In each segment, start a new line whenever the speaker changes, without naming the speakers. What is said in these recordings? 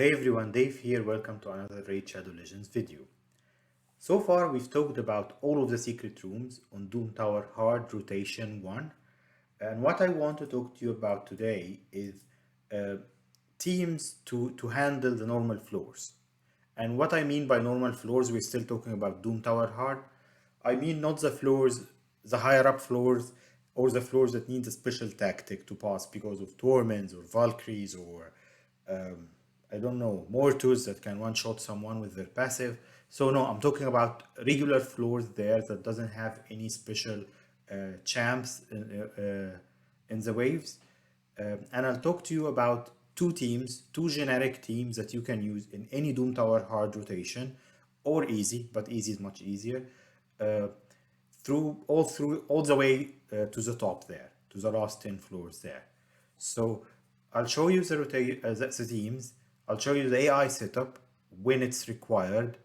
Hey everyone, Dave here. Welcome to another Raid Shadow Legends video. So far, we've talked about all of the secret rooms on Doom Tower Hard Rotation 1. And what I want to talk to you about today is uh, teams to handle the normal floors. And what I mean by normal floors, we're still talking about Doom Tower Hard. I mean not the floors, the higher up floors, or the floors that need a special tactic to pass because of Torments or Valkyries or um, I don't know, mortars that can one-shot someone with their passive. So no, I'm talking about regular floors there that doesn't have any special champs in the waves. And I'll talk to you about two generic teams that you can use in any Doom Tower hard rotation, or easy, but easy is much easier, uh, through all the way to the top there, to the last 10 floors there. So I'll show you the teams, I'll show you the AI setup when it's required,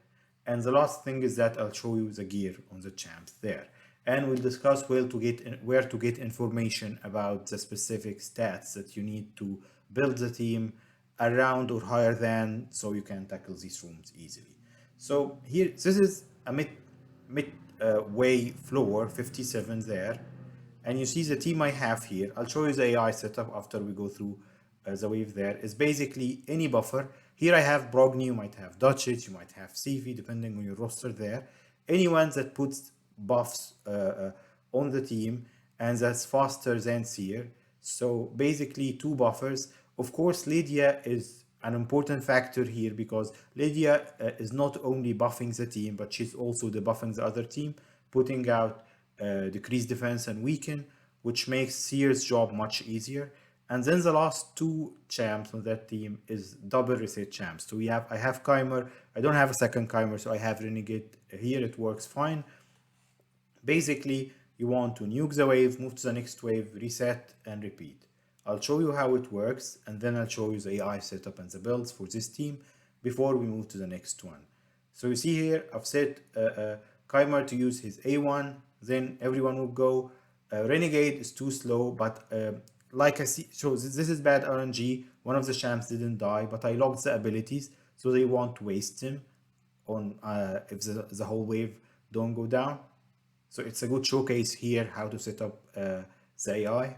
and the last thing is that I'll show you the gear on the champs there. And we'll discuss where to get information about the specific stats that you need to build the team around or higher than so you can tackle these rooms easily. So here, this is a mid way floor 57 there, and you see the team I have here. I'll show you the AI setup after we go through the wave there. Is basically any buffer. Here I have Brogni, you might have Dutchit, you might have CV, depending on your roster there. Anyone that puts buffs on the team and that's faster than seer. So basically two buffers. Of course, Lydia is an important factor here because Lydia is not only buffing the team, but she's also debuffing the other team, putting out decreased defense and weaken, which makes Seer's job much easier. And then the last two champs on that team is double reset champs. So I have Chimer. I don't have a second Chimer, so I have Renegade here. It works fine. Basically, you want to nuke the wave, move to the next wave, reset, and repeat. I'll show you how it works, and then I'll show you the AI setup and the builds for this team before we move to the next one. So you see here, I've set Chimer to use his A1, then everyone will go. Renegade is too slow, but like I see, so this is bad RNG. One of the champs didn't die, but I locked the abilities, so they won't waste him on if the whole wave don't go down. So it's a good showcase here how to set up the AI.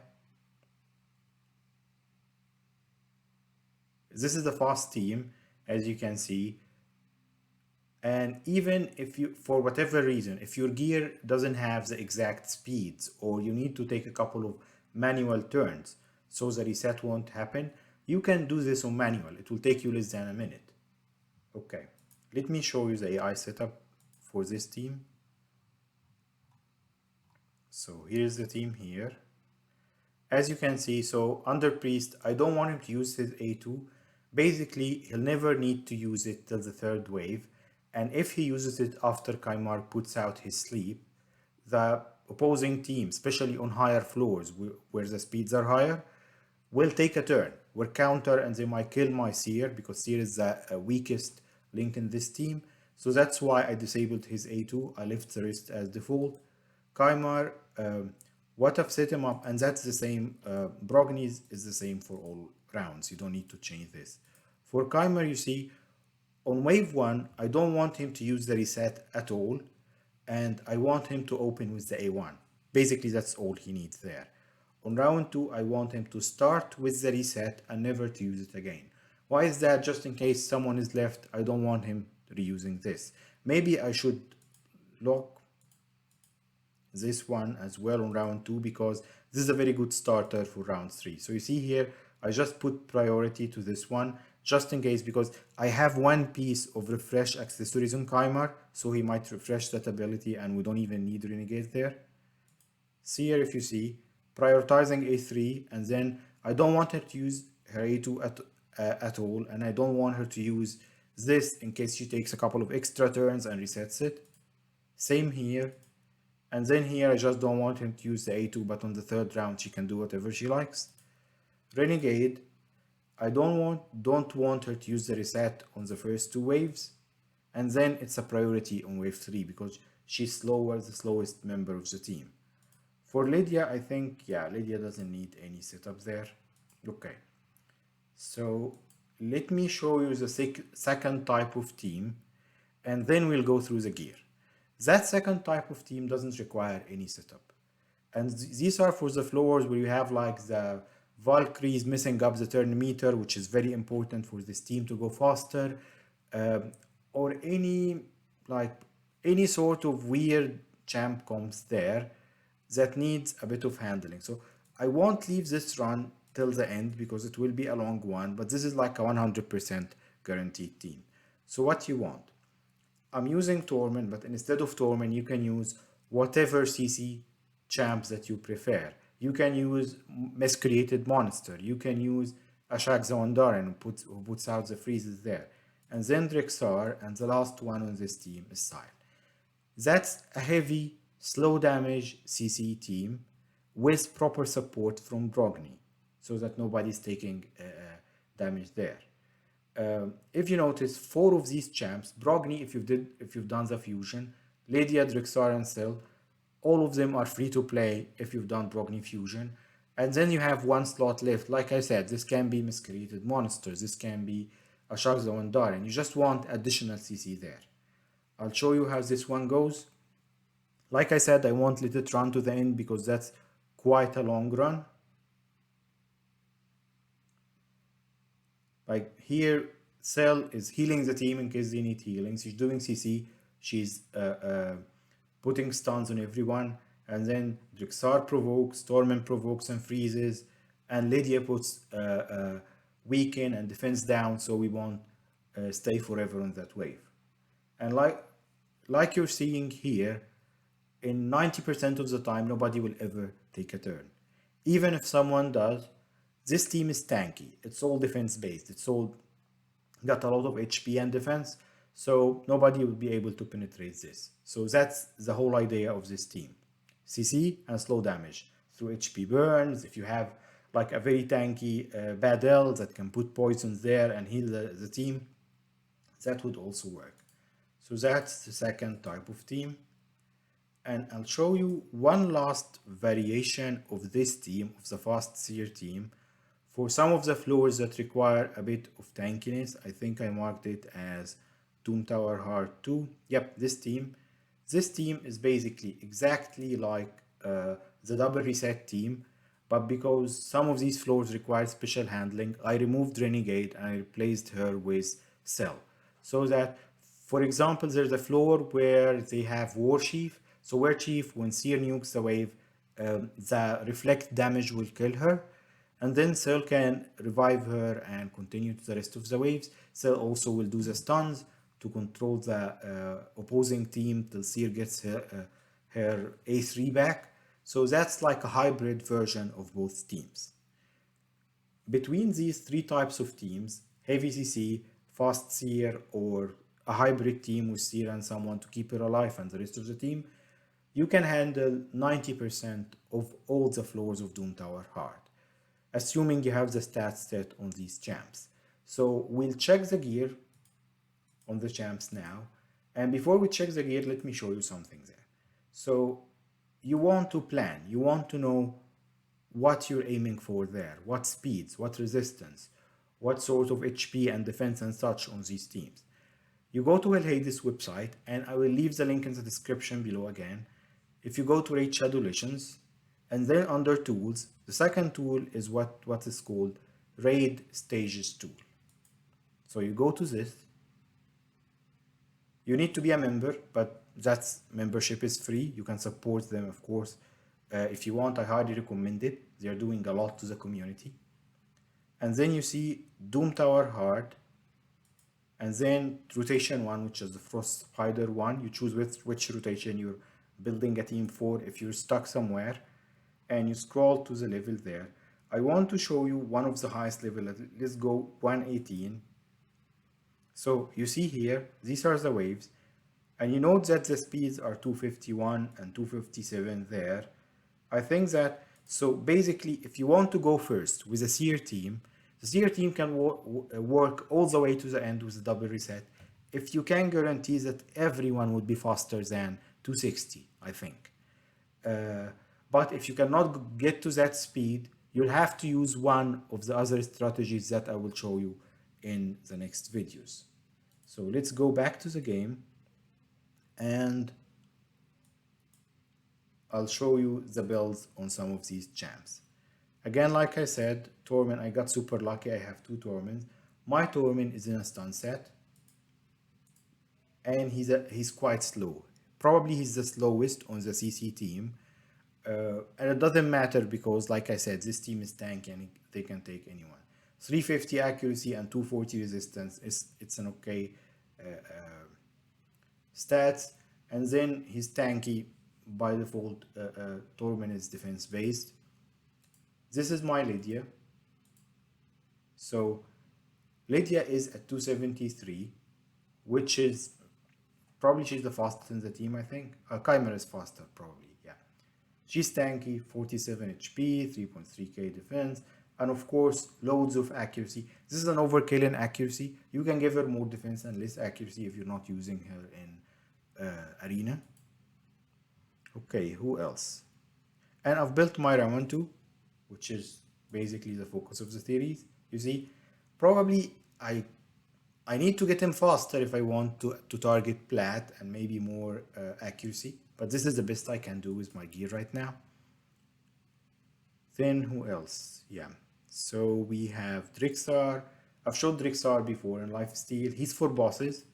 This is the fast team, as you can see. And even if you, for whatever reason, if your gear doesn't have the exact speeds or you need to take a couple of manual turns so the reset won't happen, you can do this on manual. It will take you less than a minute. Okay, let me show you the AI setup for this team. So here's the team here. As you can see, so under Priest, I don't want him to use his A2. Basically, he'll never need to use it till the third wave. And if he uses it after Kaimar puts out his sleep, the opposing team, especially on higher floors where the speeds are higher, will take a turn. Will counter and they might kill my Seer because Seer is the weakest link in this team. So that's why I disabled his A2. I left the rest as default. Kaimar, what I've set him up, and that's the same, Brogni's is the same for all rounds. You don't need to change this. For Kaimar, you see, on wave 1, I don't want him to use the reset at all, and I want him to open with the A1. Basically, that's all he needs there. On round 2, I want him to start with the reset and never to use it again. Why is that? Just in case someone is left, I don't want him reusing this. Maybe I should lock this one as well on round 2 because this is a very good starter for round 3. So you see here, I just put priority to this one just in case because I have one piece of refresh accessories on Kaimar, so he might refresh that ability and we don't even need Renegade there. See here if you see, prioritizing A3, and then I don't want her to use her A2 at all, and I don't want her to use this in case she takes a couple of extra turns and resets it. Same here. And then here I just don't want him to use the A2, but on the third round she can do whatever she likes. Renegade, I don't want her to use the reset on the first two waves, and then it's a priority on wave 3 because she's slower, the slowest member of the team. For Lydia, I think, yeah, Lydia doesn't need any setup there. Okay, so let me show you the second type of team, and then we'll go through the gear. That second type of team doesn't require any setup. And these are for the floors where you have like the Valkyries messing up the turn meter, which is very important for this team to go faster, or like any sort of weird champ comes there that needs a bit of handling. So I won't leave this run till the end because it will be a long one, but this is like a 100% guaranteed team. So what you want? I'm using Torment, but instead of Torment, you can use whatever CC champs that you prefer. You can use Miscreated Monster. You can use Ashak Zawandaren who puts out the freezes there. And then Drexar, and the last one on this team is Sile. That's a heavy, slow damage CC team with proper support from Brogni, so that nobody's taking damage there. If you notice, 4 of these champs, Brogni, if you've done the fusion, Lydia, Drexar, and Sil, all of them are free to play if you've done Brogni fusion. And then you have 1 slot left. Like I said, this can be Miscreated Monsters, this can be Ashak Zawandaren. You just want additional CC there. I'll show you how this one goes. Like I said, I won't let it run to the end because that's quite a long run. Like here, Cell is healing the team in case they need healing. She's doing CC. She's putting stuns on everyone. And then Drexar provokes, Torment provokes and freezes. And Lydia puts weaken and defense down so we won't stay forever on that wave. And like you're seeing here, in 90% of the time, nobody will ever take a turn. Even if someone does, this team is tanky. It's all defense based. It's all got a lot of HP and defense, so nobody will be able to penetrate this. So that's the whole idea of this team. CC and slow damage through HP burns. If you have like a very tanky Badel that can put poisons there and heal the team, that would also work. So that's the second type of team. And I'll show you one last variation of this team, of the fast seer team. For some of the floors that require a bit of tankiness, I think I marked it as Doom Tower Hard 2. Yep, this team. This team is basically exactly like the double reset team, but because some of these floors require special handling, I removed Renegade and I replaced her with Cell. So that, for example, there's a floor where they have War Chief. So War Chief, when Seer nukes the wave, the reflect damage will kill her. And then Cell can revive her and continue to the rest of the waves. Cell also will do the stuns to control the opposing team till Seer gets her A3 back. So that's like a hybrid version of both teams. Between these 3 types of teams, heavy CC, fast Seer, or a hybrid team with Seer and someone to keep her alive and the rest of the team, you can handle 90% of all the floors of Doom Tower Hard, assuming you have the stats set on these champs. So we'll check the gear on the champs now. And before we check the gear, let me show you something there. So you want to plan, you want to know what you're aiming for there, what speeds, what resistance, what sort of HP and defense and such on these teams. You go to Hades website, and I will leave the link in the description below again. If you go to Raid Shadow Legends, and then under tools, the second tool is what is called Raid Stages tool. So you go to this. You need to be a member, but that's membership is free. You can support them, of course. If you want, I highly recommend it. They are doing a lot to the community. And then you see Doom Tower Hard, and then rotation 1, which is the Frost Spider 1. You choose which rotation you're building a team for if you're stuck somewhere, and you scroll to the level there. I want to show you one of the highest level. Let's go 118. So you see here, these are the waves, and you note that the speeds are 251 and 257 there. I think that, so basically, if you want to go first with a Seer team, the Seer team can work all the way to the end with a double reset. If you can guarantee that everyone would be faster than 260, I think. But if you cannot get to that speed, you'll have to use one of the other strategies that I will show you in the next videos. So let's go back to the game and I'll show you the builds on some of these champs. Again, like I said, Torment, I got super lucky. I have 2 Torments. My Torment is in a stun set and he's quite slow. Probably he's the slowest on the CC team. And it doesn't matter because, like I said, this team is tanky and they can take anyone. 350 accuracy and 240 resistance it's an okay stats. And then he's tanky by default. Torment is defense based. This is my Lydia. So Lydia is at 273, which is probably she's the fastest in the team, I think. Chimera is faster, probably, yeah. She's tanky, 47 HP, 3.3k defense, and of course, loads of accuracy. This is an overkill in accuracy. You can give her more defense and less accuracy if you're not using her in arena. Okay, who else? And I've built my Raman too, which is basically the focus of the series. You see, probably I need to get him faster if I want to target plat and maybe more accuracy. But this is the best I can do with my gear right now. Then who else? Yeah. So we have Drixar. I've showed Drixar before in Lifesteal. He's for bosses.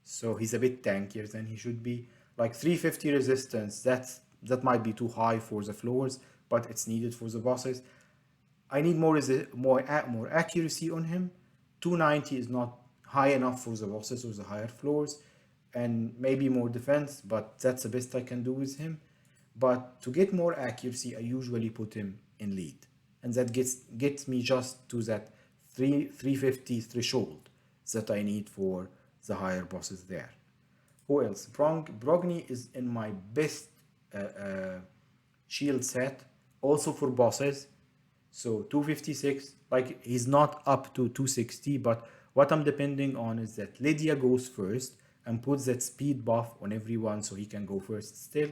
So he's a bit tankier than he should be. Like 350 resistance, that might be too high for the floors, but it's needed for the bosses. I need more accuracy on him. 290 is not high enough for the bosses or the higher floors, and maybe more defense, but that's the best I can do with him. But to get more accuracy, I usually put him in lead, and that gets me just to that 350 threshold that I need for the higher bosses there. Who else? Brogni is in my best shield set, also for bosses. So 256, like he's not up to 260, but what I'm depending on is that Lydia goes first and puts that speed buff on everyone so he can go first still.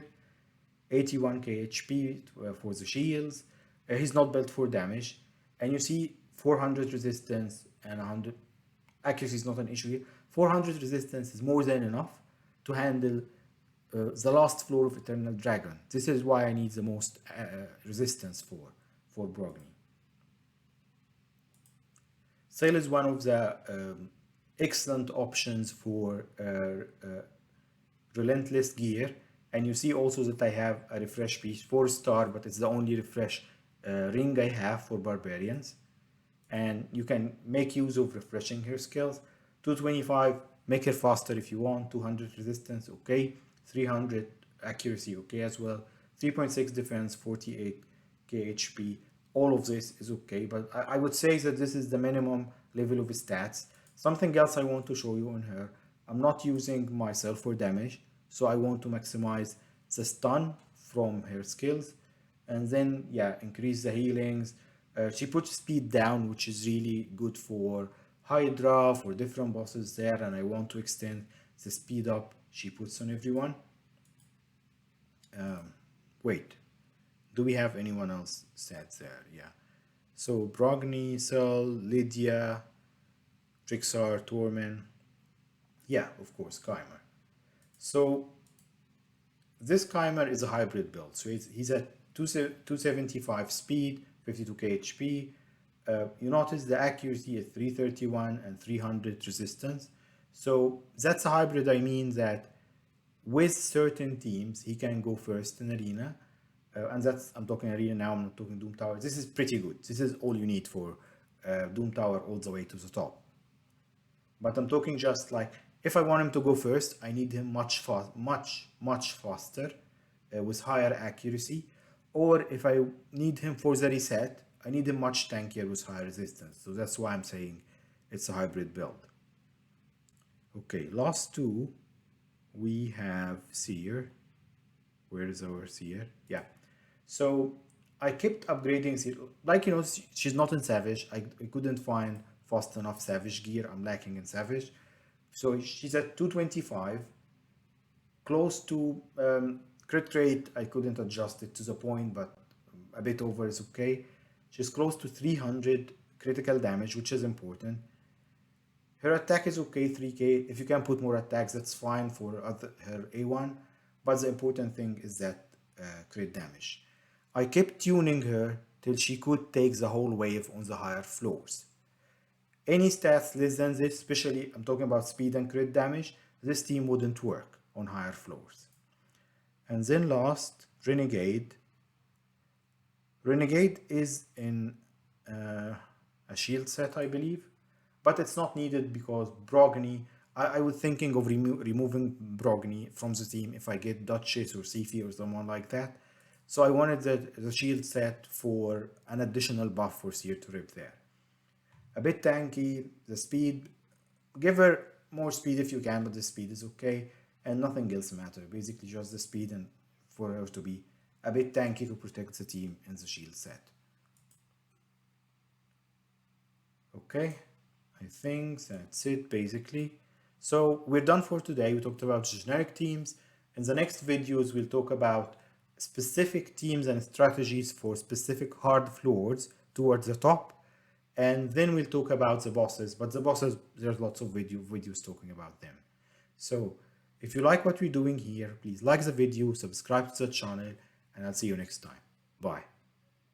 81k HP for the shields. He's not built for damage. And you see 400 resistance and 100 accuracy is not an issue here. 400 resistance is more than enough to handle the last floor of Eternal Dragon. This is why I need the most resistance for Brogni. Sail is one of the excellent options for relentless gear, and you see also that I have a refresh piece 4-star, but it's the only refresh ring I have for barbarians, and you can make use of refreshing her skills. 225, make her faster if you want. 200 resistance, okay. 300 accuracy, okay as well. 3.6 defense, 48k HP. All of this is okay, but I would say that this is the minimum level of stats. Something else I want to show you on her. I'm not using myself for damage, so I want to maximize the stun from her skills, and then yeah, increase the healings. She puts speed down, which is really good for Hydra, for different bosses there, and I want to extend the speed up she puts on everyone. Wait, do we have anyone else set there? Yeah. So Brogni, Cell, Lydia, Drixar, Torment. Yeah, of course, Chimer. So this Chimer is a hybrid build. So he's at 275 speed, 52k HP. You notice the accuracy is 331 and 300 resistance. So that's a hybrid. I mean that with certain teams, he can go first in arena. And that's, I'm talking arena now, I'm not talking Doom Tower. This is pretty good. This is all you need for Doom Tower all the way to the top. But I'm talking just like, if I want him to go first, I need him much faster with higher accuracy. Or if I need him for the reset, I need him much tankier with higher resistance. So that's why I'm saying it's a hybrid build. Okay, last two, we have Seer. Where is our Seer? Yeah. So I kept upgrading Seer. Like, you know, she's not in Savage. I couldn't find fast enough Savage gear. I'm lacking in Savage. So she's at 225. Close to crit rate, I couldn't adjust it to the point, but a bit over is okay. She's close to 300 critical damage, which is important. Her attack is okay, 3k. If you can put more attacks, that's fine for her A1. But the important thing is that crit damage. I kept tuning her till she could take the whole wave on the higher floors. Any stats less than this, especially I'm talking about speed and crit damage, this team wouldn't work on higher floors. And then last, Renegade. Renegade is in a shield set, I believe, but it's not needed because Brogni, I was thinking of removing Brogni from the team if I get Duchess or Sifi or someone like that. So I wanted the shield set for an additional buff for Seer to rip there. A bit tanky, the speed, give her more speed if you can, but the speed is okay, and nothing else matters. Basically just the speed and for her to be a bit tanky to protect the team in the shield set. Okay, I think that's it basically. So we're done for today. We talked about generic teams. In the next videos, we'll talk about specific teams and strategies for specific hard floors towards the top. And then we'll talk about the bosses, but the bosses, there's lots of videos talking about them. So if you like what we're doing here, please like the video, subscribe to the channel, and I'll see you next time. Bye.